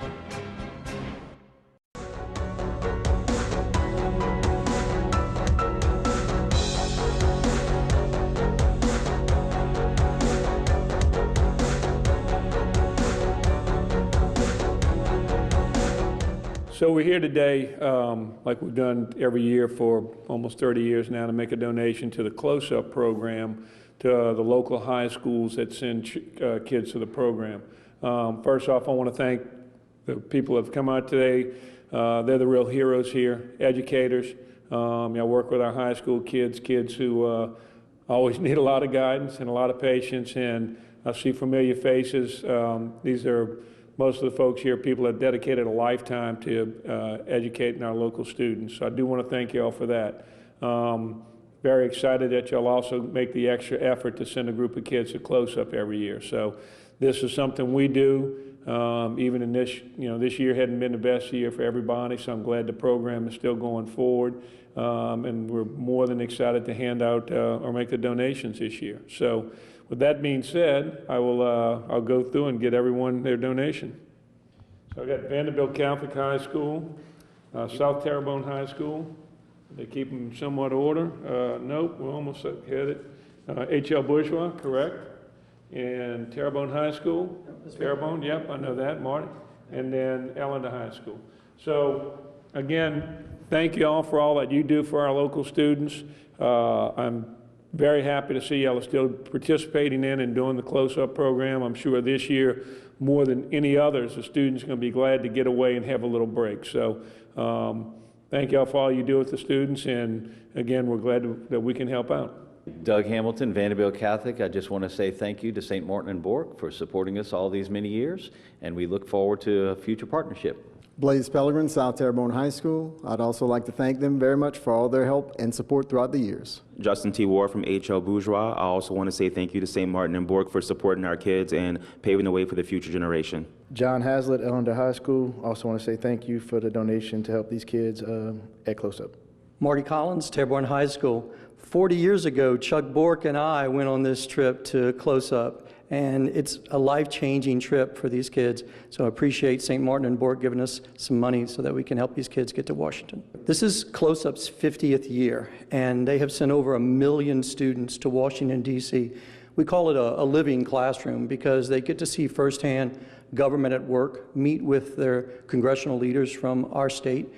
So we're here today, like we've done every year for almost 30 years now, to make a donation to the Close-Up program, to the local high schools that send kids to the program. First off, I want to thank the people that have come out today. They're the real heroes here, educators. I work with our high school kids who always need a lot of guidance and a lot of patience, and I see familiar faces. These are most of the folks here, people that dedicated a lifetime to educating our local students. So I do want to thank you all for that. Very excited that y'all also make the extra effort to send a group of kids to Close-Up every year. So this is something we do. Even in this, this year hadn't been the best year for everybody, so I'm glad the program is still going forward. And we're more than excited to hand out or make the donations this year. So with that being said, I'll go through and get everyone their donation. So I got Vanderbilt Catholic High School, South Terrebonne High School. They keep them somewhat order. Nope, we're almost headed. H.L. Bourgeois, correct. And Terrebonne High School. Terrebonne, yep, I know that, Marty. And then Ellender High School. So again, thank you all for all that you do for our local students. I'm very happy to see y'all are still participating in and doing the Close-Up program. I'm sure this year, more than any others, the students are going to be glad to get away and have a little break. So thank y'all for all you do with the students, and again, we're glad that we can help out. Doug Hamilton, Vanderbilt Catholic. I just want to say thank you to St. Martin and Bork for supporting us all these many years, and we look forward to a future partnership. Blaze Pellegrin, South Terrebonne High School. I'd also like to thank them very much for all their help and support throughout the years. Justin T. Ward from H.L. Bourgeois. I also want to say thank you to St. Martin and Bork for supporting our kids and paving the way for the future generation. John Haslett, Ellender High School. Also want to say thank you for the donation to help these kids at Close-Up. Marty Collins, Terrebonne High School. 40 years ago, Chuck Bork and I went on this trip to Close-Up, and it's a life-changing trip for these kids. So I appreciate St. Martin and Bork giving us some money so that we can help these kids get to Washington. This is Close-Up's 50th year, and they have sent over 1 million students to Washington, D.C. We call it a living classroom because they get to see firsthand government at work, meet with their congressional leaders from our state,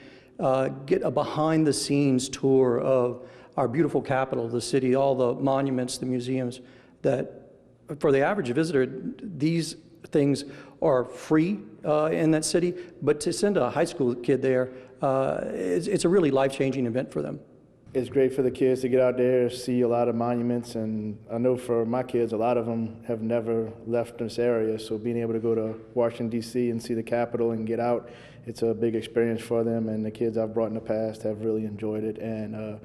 get a behind-the-scenes tour of our beautiful capital, the city, all the monuments, the museums, that for the average visitor, these things are free in that city, but to send a high school kid there, it's a really life-changing event for them. It's great for the kids to get out there, see a lot of monuments, and I know for my kids, a lot of them have never left this area, so being able to go to Washington, D.C. and see the Capitol and get out, it's a big experience for them, and the kids I've brought in the past have really enjoyed it, and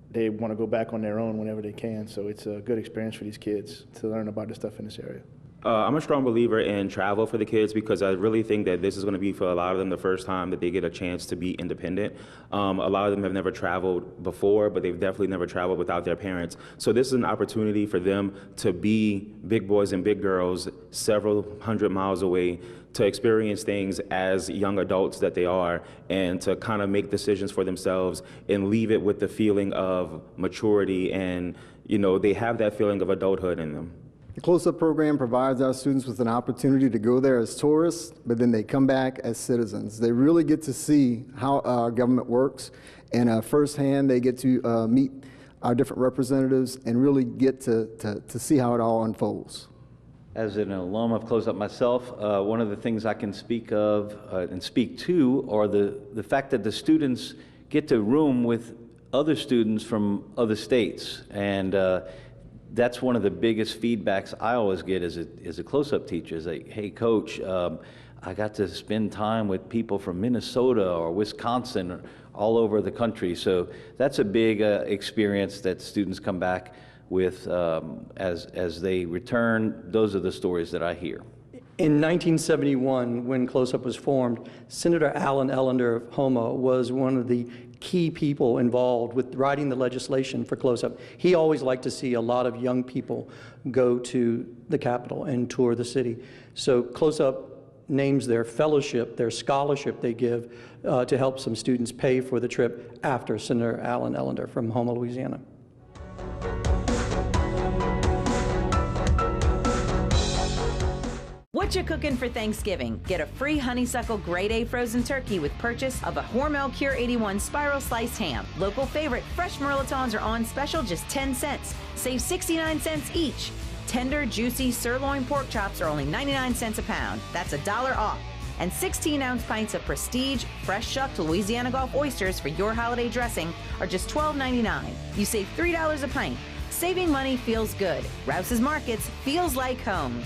they want to go back on their own whenever they can, so it's a good experience for these kids to learn about the stuff in this area. I'm a strong believer in travel for the kids because I really think that this is going to be for a lot of them the first time that they get a chance to be independent. A lot of them have never traveled before, but they've definitely never traveled without their parents. So this is an opportunity for them to be big boys and big girls several hundred miles away, to experience things as young adults that they are, and to kind of make decisions for themselves and leave it with the feeling of maturity, and they have that feeling of adulthood in them. The Close-Up program provides our students with an opportunity to go there as tourists, but then they come back as citizens. They really get to see how our government works, and firsthand they get to meet our different representatives and really get to see how it all unfolds. As an alum of Close-Up myself, one of the things I can speak of and speak to are the fact that the students get to room with other students from other states, and that's one of the biggest feedbacks I always get as a Close-Up teacher. Is like, hey, coach, I got to spend time with people from Minnesota or Wisconsin or all over the country. So that's a big experience that students come back with as they return. Those are the stories that I hear. In 1971, when Close-Up was formed, Senator Alan Ellender of Houma was one of the key people involved with writing the legislation for close-up. He always liked to see a lot of young people go to the Capitol and tour the city. So close-up names their fellowship, their scholarship they give to help some students pay for the trip after Senator Alan Ellender from Houma, Louisiana. What you cooking for Thanksgiving? Get a free honeysuckle grade A frozen turkey with purchase of a Hormel Cure 81 spiral sliced ham. Local favorite fresh Merlotons are on special just 10 cents. Save 69 cents each. Tender, juicy sirloin pork chops are only 99 cents a pound. That's $1 off. And 16-ounce pints of Prestige fresh shucked Louisiana Gulf oysters for your holiday dressing are just $12.99. You save $3 a pint. Saving money feels good. Rouse's Markets feels like home.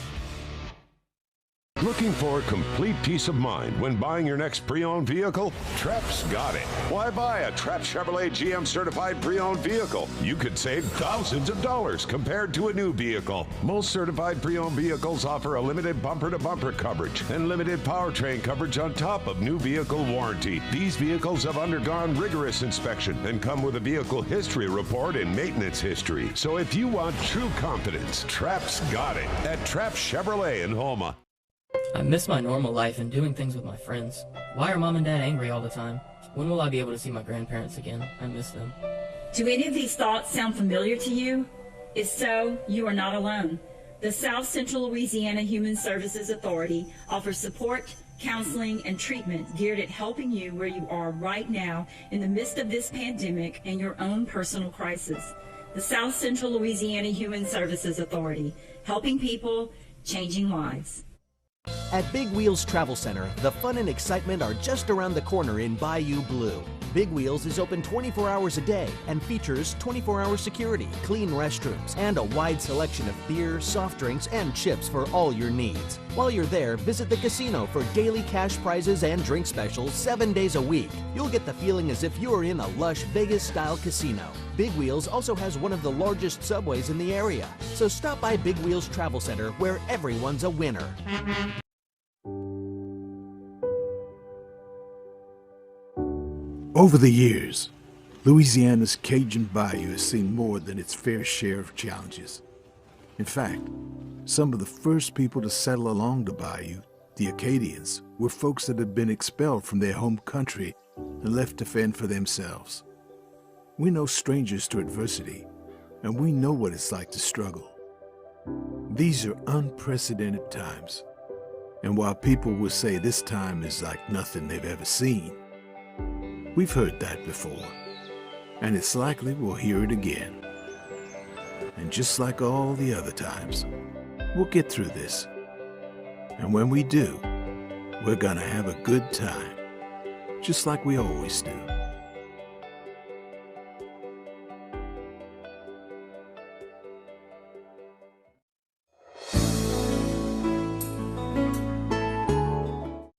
Looking for complete peace of mind when buying your next pre-owned vehicle? Trep's got it. Why buy a Trep Chevrolet GM certified pre-owned vehicle? You could save thousands of dollars compared to a new vehicle. Most certified pre-owned vehicles offer a limited bumper-to-bumper coverage and limited powertrain coverage on top of new vehicle warranty. These vehicles have undergone rigorous inspection and come with a vehicle history report and maintenance history. So if you want true confidence, Trep's got it at Trep Chevrolet in Houma. I miss my normal life and doing things with my friends. Why are Mom and Dad angry all the time? When will I be able to see my grandparents again? I miss them. Do any of these thoughts sound familiar to you? If so, you are not alone. The South Central Louisiana Human Services Authority offers support, counseling, and treatment geared at helping you where you are right now in the midst of this pandemic and your own personal crisis. The South Central Louisiana Human Services Authority, helping people, changing lives. At Big Wheels Travel Center, the fun and excitement are just around the corner in Bayou Blue. Big Wheels is open 24 hours a day and features 24-hour security, clean restrooms, and a wide selection of beer, soft drinks, and chips for all your needs. While you're there, visit the casino for daily cash prizes and drink specials 7 days a week. You'll get the feeling as if you're in a lush Vegas-style casino. Big Wheels also has one of the largest subways in the area. So stop by Big Wheels Travel Center, where everyone's a winner. Over the years, Louisiana's Cajun Bayou has seen more than its fair share of challenges. In fact, some of the first people to settle along the bayou, the Acadians, were folks that had been expelled from their home country and left to fend for themselves. We're no strangers to adversity, and we know what it's like to struggle. These are unprecedented times, and while people will say this time is like nothing they've ever seen, we've heard that before, and it's likely we'll hear it again. And just like all the other times, we'll get through this. And when we do, we're gonna have a good time, just like we always do.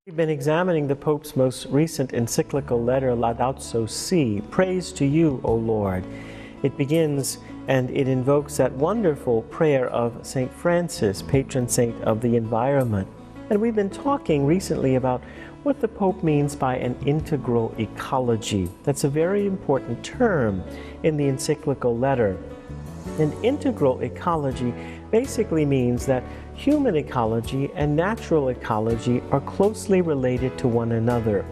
We've been examining the Pope's most recent encyclical letter, Laudato Si, Praise to You, O Lord. It begins and it invokes that wonderful prayer of St. Francis, patron saint of the environment. And we've been talking recently about what the Pope means by an integral ecology. That's a very important term in the encyclical letter. An integral ecology basically means that human ecology and natural ecology are closely related to one another.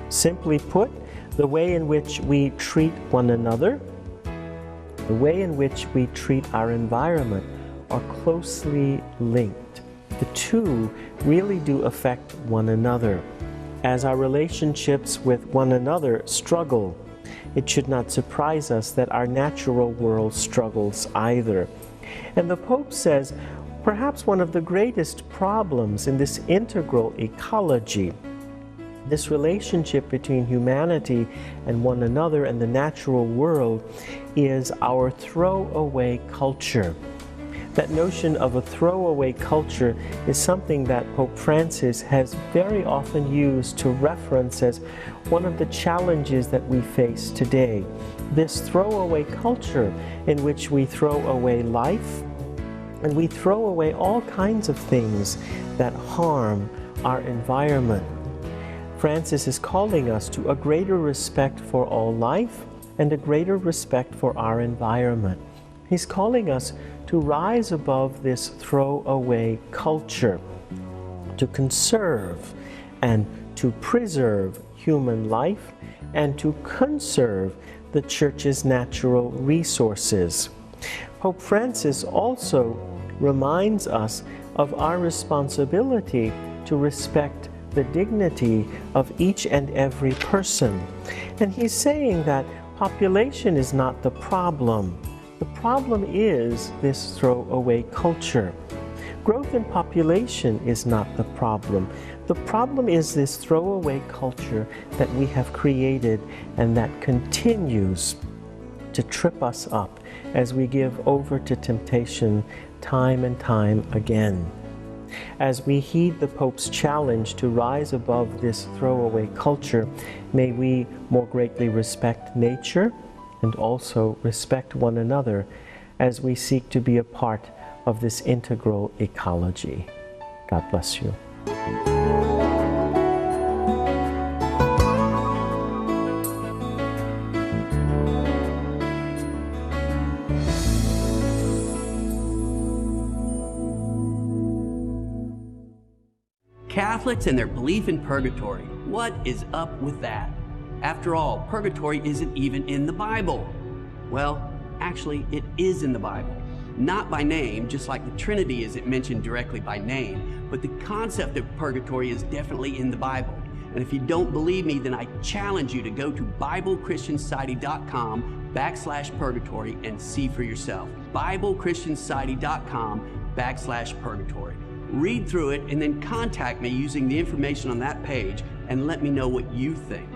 Simply put, the way in which we treat one another, the way in which we treat our environment are closely linked. The two really do affect one another. As our relationships with one another struggle, it should not surprise us that our natural world struggles either. And the Pope says, perhaps one of the greatest problems in this integral ecology, this relationship between humanity and one another and the natural world, is our throwaway culture. That notion of a throwaway culture is something that Pope Francis has very often used to reference as one of the challenges that we face today. This throwaway culture in which we throw away life and we throw away all kinds of things that harm our environment. Francis is calling us to a greater respect for all life and a greater respect for our environment. He's calling us to rise above this throwaway culture, to conserve and to preserve human life and to conserve the Church's natural resources. Pope Francis also reminds us of our responsibility to respect the dignity of each and every person. And he's saying that population is not the problem. The problem is this throwaway culture. Growth in population is not the problem. The problem is this throwaway culture that we have created and that continues to trip us up as we give over to temptation time and time again. As we heed the Pope's challenge to rise above this throwaway culture, may we more greatly respect nature and also respect one another as we seek to be a part of this integral ecology. God bless you. Catholics and their belief in purgatory. What is up with that? After all, purgatory isn't even in the Bible. Well, actually, it is in the Bible. Not by name, just like the Trinity isn't mentioned directly by name, but the concept of purgatory is definitely in the Bible. And if you don't believe me, then I challenge you to go to BibleChristianSociety.com/purgatory and see for yourself. BibleChristianSociety.com/purgatory. Read through it and then contact me using the information on that page and let me know what you think.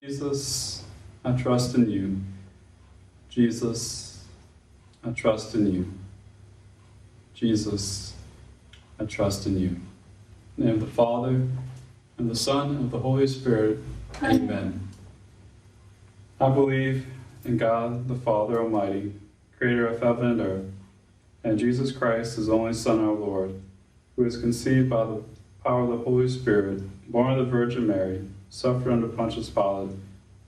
Jesus, I trust in you. Jesus, I trust in you. Jesus, I trust in you. In the name of the Father, and the Son, and of the Holy Spirit. Amen. I believe in God, the Father Almighty, creator of heaven and earth, and Jesus Christ, his only Son, our Lord, who was conceived by the power of the Holy Spirit, born of the Virgin Mary, suffered under Pontius Pilate,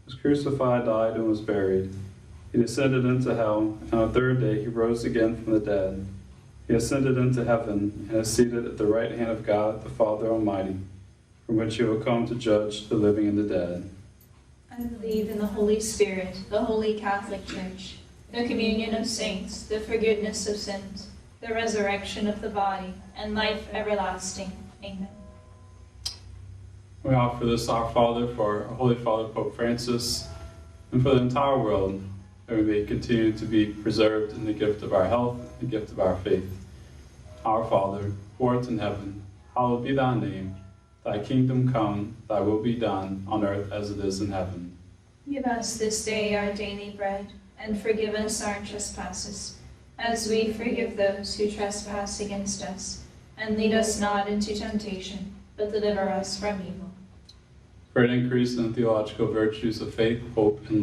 was crucified, died, and was buried. He descended into hell, and on the third day he rose again from the dead. He ascended into heaven and is seated at the right hand of God, the Father Almighty, from which he will come to judge the living and the dead. I believe in the Holy Spirit, the Holy Catholic Church, the communion of saints, the forgiveness of sins, the resurrection of the body, and life everlasting. Amen. We offer this Our Father for our Holy Father Pope Francis and for the entire world, that we may continue to be preserved in the gift of our health, the gift of our faith. Our Father, who art in heaven, hallowed be thy name. Thy kingdom come, thy will be done, on earth as it is in heaven. Give us this day our daily bread, and forgive us our trespasses, as we forgive those who trespass against us. And lead us not into temptation, but deliver us from evil. For an increase in the theological virtues of faith, hope, and